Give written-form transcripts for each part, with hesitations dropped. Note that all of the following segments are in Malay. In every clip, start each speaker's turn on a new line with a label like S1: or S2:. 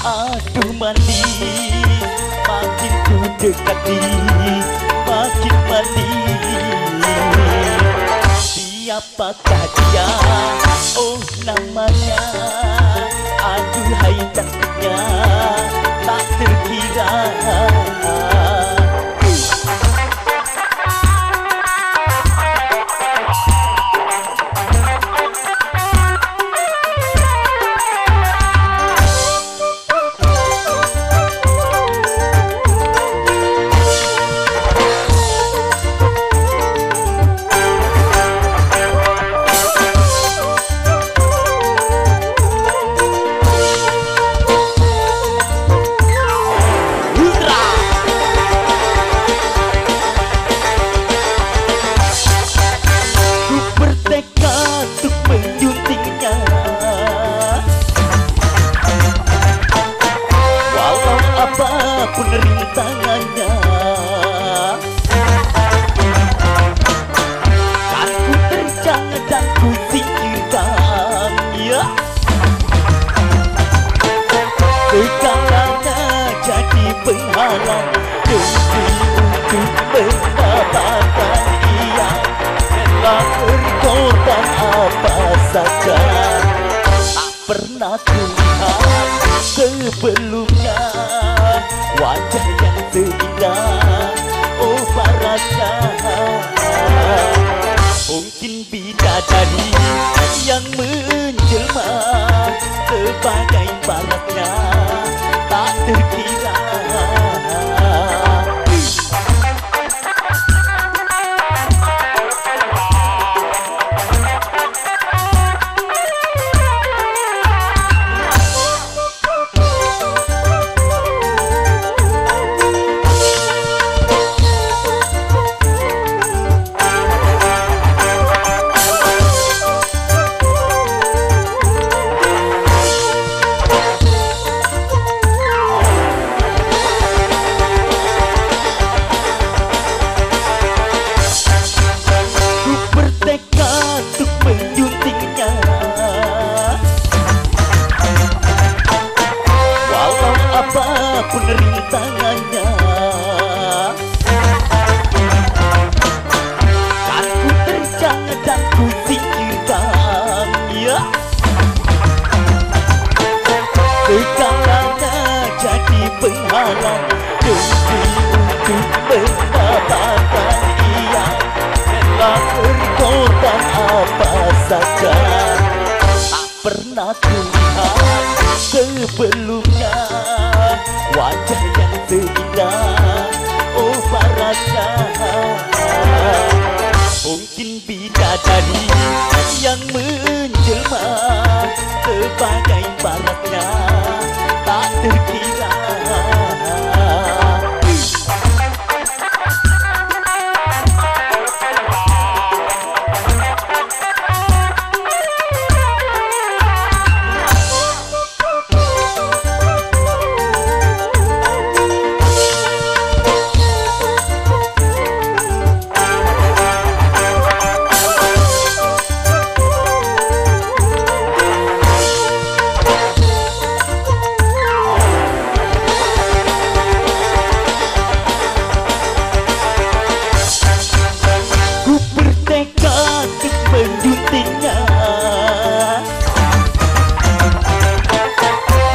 S1: Aduh mandi, makin ku dekati, makin mandi. Siapakah dia? Oh namanya. Aduh hai cantiknya, tak terkira. Apapun rintangannya, kan ku terjang dan ku singkirkan, ya. Segalanya jadi penghalang demi untuk mendapatkan ia. Rela berkorban apa saja, tak pernah kulihat sebelumnya wajah yang seindah, oh parasnya. Mungkin bidadari yang menjelma sebagai parasnya, tak terkira. Apapun rintangannya, kan ku terjang dan ku singkirkan, ya. Segalanya jadi penghalang demi untuk mendapatkan ia. Rela berkorban apa saja, tak pernah kulihat sebelumnya wajah yang seindah, oh parasnya. Mungkin bidadari yang menjelma sebagai parasnya, tak terkira. Menjuntingnya,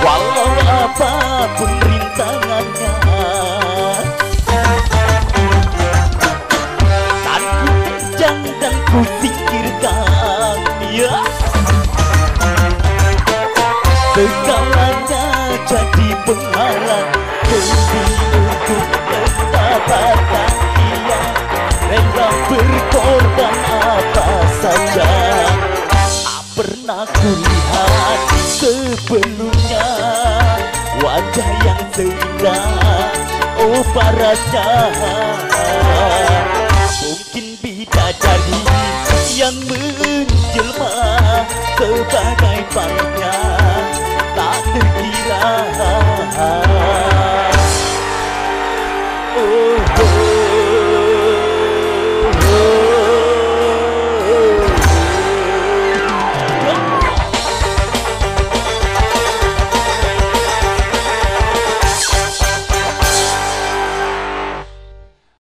S1: walau apapun rintangannya, kan ku terjang dan ku singkirkan, ya. Segalanya jadi penghalang demi untuk mendapatkan ia. Rela berkorban apa saja, tak pernah kulihat sebelumnya wajah yang seindah, oh parasnya. Mungkin bidadari yang menjelma sebagai panjang